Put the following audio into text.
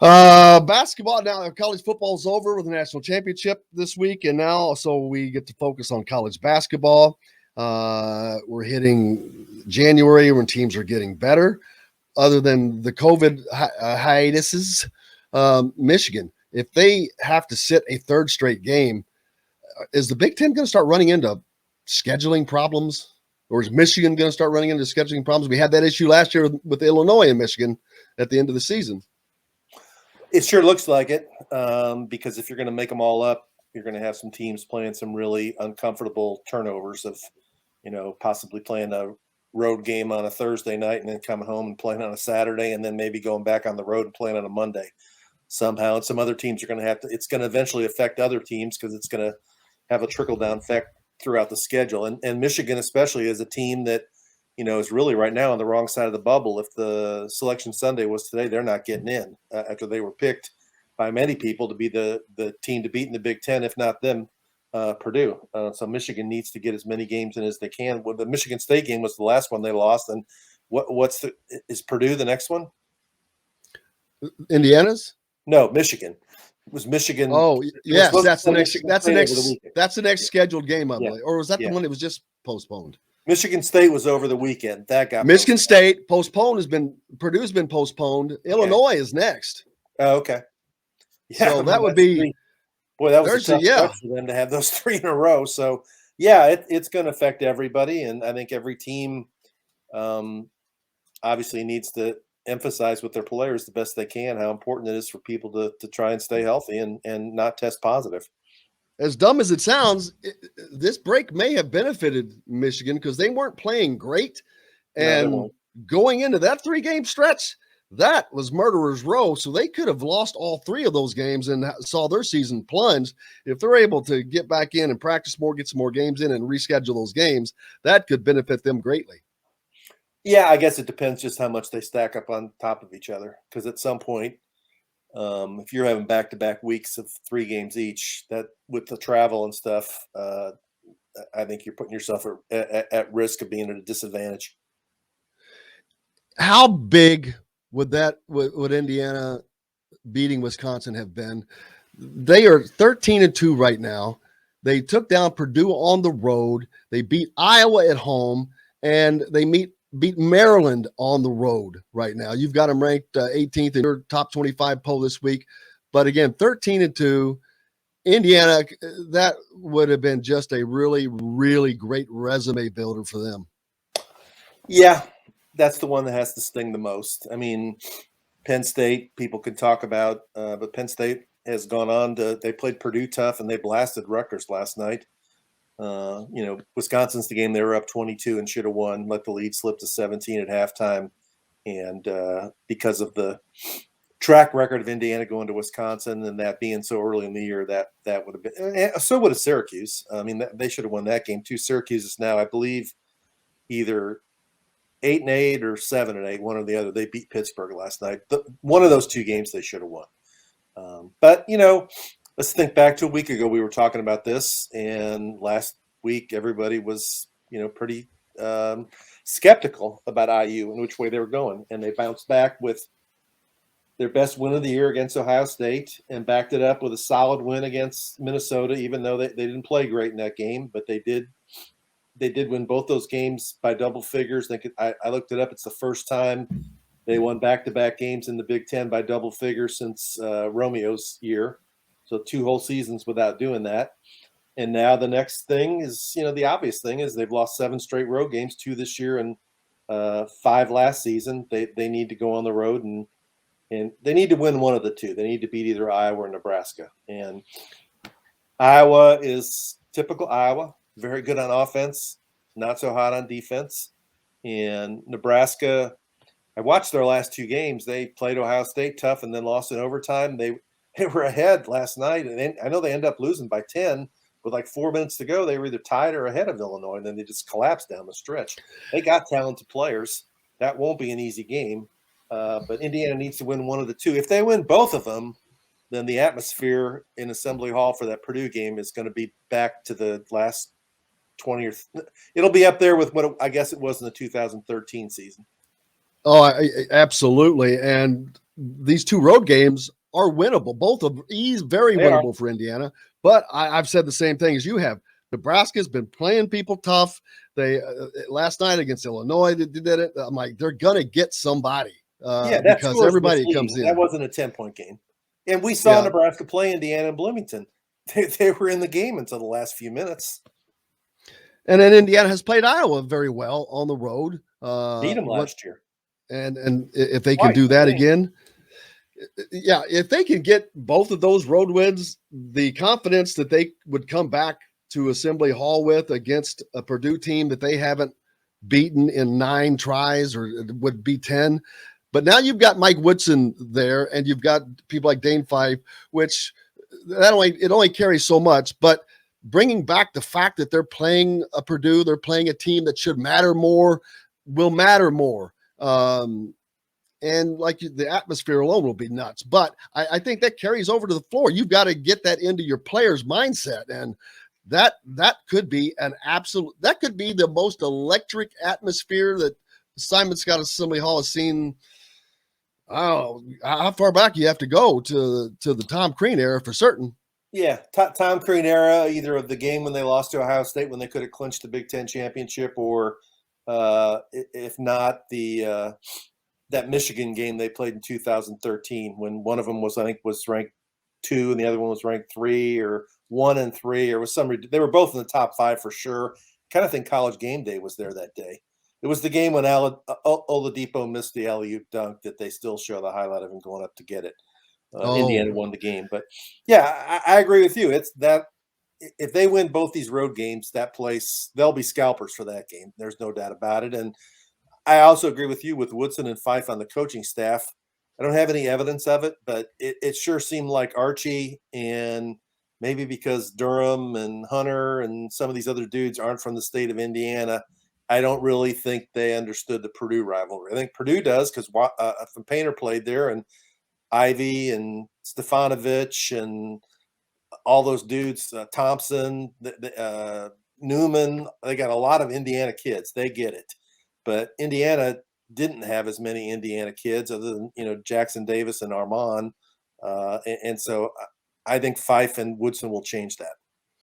Basketball now. College football's over with the national championship this week, and now so we get to focus on college basketball. We're hitting January when teams are getting better. Other than the COVID hiatuses, Michigan, if they have to sit a third straight game, is the Big Ten going to start running into scheduling problems? Or is Michigan going to start running into scheduling problems? We had that issue last year with Illinois and Michigan at the end of the season. It sure looks like it, because if you're going to make them all up, you're going to have some teams playing some really uncomfortable turnovers of, possibly playing a road game on a Thursday night and then coming home and playing on a Saturday and then maybe going back on the road and playing on a Monday somehow. And some other teams are going to it's going to eventually affect other teams because it's going to have a trickle-down effect throughout the schedule. And Michigan especially is a team that, is really right now on the wrong side of the bubble. If the selection Sunday was today, they're not getting in after they were picked by many people to be the team to beat in the Big Ten, if not them, Purdue. So Michigan needs to get as many games in as they can. Well, the Michigan State game was the last one they lost. And is Purdue the next one? Indiana's? No, Michigan. It was Michigan. Oh, yes, that's the next scheduled game, I believe. Or was that the one that was just postponed? Michigan State was over the weekend. That got Michigan State postponed. Purdue's been postponed. Okay. Illinois is next. Oh, okay. Yeah, so that would be. Boy, that was a tough for them to have those three in a row. So, yeah, it's going to affect everybody, and I think every team obviously needs to emphasize with their players the best they can how important it is for people to try and stay healthy and not test positive. As dumb as it sounds, this break may have benefited Michigan because they weren't playing great. And going into that 3-game stretch, that was murderer's row. So they could have lost all 3 of those games and saw their season plunge. If they're able to get back in and practice more, get some more games in and reschedule those games, that could benefit them greatly. Yeah, I guess it depends just how much they stack up on top of each other. Because at some point, if you're having back-to-back weeks of 3 games each, that with the travel and stuff, I think you're putting yourself at risk of being at a disadvantage. How big would Indiana beating Wisconsin have been? They are 13-2 right now. They took down Purdue on the road. They beat Iowa at home, and they beat Maryland on the road right now. You've got them ranked 18th in your top 25 poll this week. But again, 13-2, Indiana, that would have been just a really, really great resume builder for them. Yeah, that's the one that has to sting the most. I mean, Penn State, people can talk about, but Penn State has gone on they played Purdue tough and they blasted Rutgers last night. Wisconsin's the game they were up 22 and should have won, let the lead slip to 17 at halftime. And because of the track record of Indiana going to Wisconsin and that being so early in the year, that would have been – so would have Syracuse. I mean, they should have won that game too. Syracuse is now, I believe, either 8-8 or 7-8, one or the other. They beat Pittsburgh last night. One of those 2 games they should have won. But, let's think back to a week ago. We were talking about this, and last week everybody was, pretty skeptical about IU and which way they were going. And they bounced back with their best win of the year against Ohio State and backed it up with a solid win against Minnesota, even though they didn't play great in that game. But they did win both those games by double figures. I looked it up. It's the first time they won back-to-back games in the Big Ten by double figures since Romeo's year. So 2 whole seasons without doing that. And now the next thing is, the obvious thing is they've lost 7 straight road games, 2 this year and 5 last season. They need to go on the road and they need to win one of the 2. They need to beat either Iowa or Nebraska. And Iowa is typical Iowa, very good on offense, not so hot on defense. And Nebraska, I watched their last 2 games. They played Ohio State tough and then lost in overtime. They were ahead last night, and I know they ended up losing by 10 with like 4 minutes to go. They were either tied or ahead of Illinois, and then they just collapsed down the stretch. They got talented players. That won't be an easy game, but Indiana needs to win one of the 2. If they win both of them, then the atmosphere in Assembly Hall for that Purdue game is going to be back to the last 20 or it'll be up there with what I guess it was in the 2013 season. Oh, absolutely. And these two road games are winnable. Both of these very winnable for Indiana. But I've said the same thing as you have. Nebraska's been playing people tough. They last night against Illinois, they did it. I'm like, they're gonna get somebody that because score is everybody misleading. comes in. That wasn't a 10-point game, and we saw Nebraska play Indiana and Bloomington. They were in the game until the last few minutes. And then Indiana has played Iowa very well on the road. Beat them last year. And if they can do that again, if they can get both of those road wins, the confidence that they would come back to Assembly Hall with against a Purdue team that they haven't beaten in 9 tries or would be 10. But now you've got Mike Woodson there, and you've got people like Dane Fife, which it only carries so much. But bringing back the fact that they're playing a Purdue, they're playing a team that should matter more, will matter more. And like the atmosphere alone will be nuts. But I think that carries over to the floor. You've got to get that into your players' mindset. And that could be that could be the most electric atmosphere that Simon Skjodt Assembly Hall has seen. I don't know how far back you have to go to the Tom Crean era for certain. Yeah, Tom Crean era, either of the game when they lost to Ohio State when they could have clinched the Big Ten championship, or if not that Michigan game they played in 2013 when one of them was ranked 2 and the other one was ranked 3 or 1 and 3 or was they were both in the top 5 for sure. Kind of think College Game Day was there that day. It was the game when Oladipo missed the alley-oop dunk that they still show the highlight of him going up to get it. Indiana won the game. But yeah, I agree with you. It's that if they win both these road games, that place, they'll be scalpers for that game. There's no doubt about it. And I also agree with you with Woodson and Fife on the coaching staff. I don't have any evidence of it, but it sure seemed like Archie, and maybe because Durham and Hunter and some of these other dudes aren't from the state of Indiana, I don't really think they understood the Purdue rivalry. I think Purdue does because Painter played there, and Ivy and Stefanovic and all those dudes, Thompson, Newman, they got a lot of Indiana kids. They get it. But Indiana didn't have as many Indiana kids other than, Jackson Davis and Armand. And so I think Fife and Woodson will change that.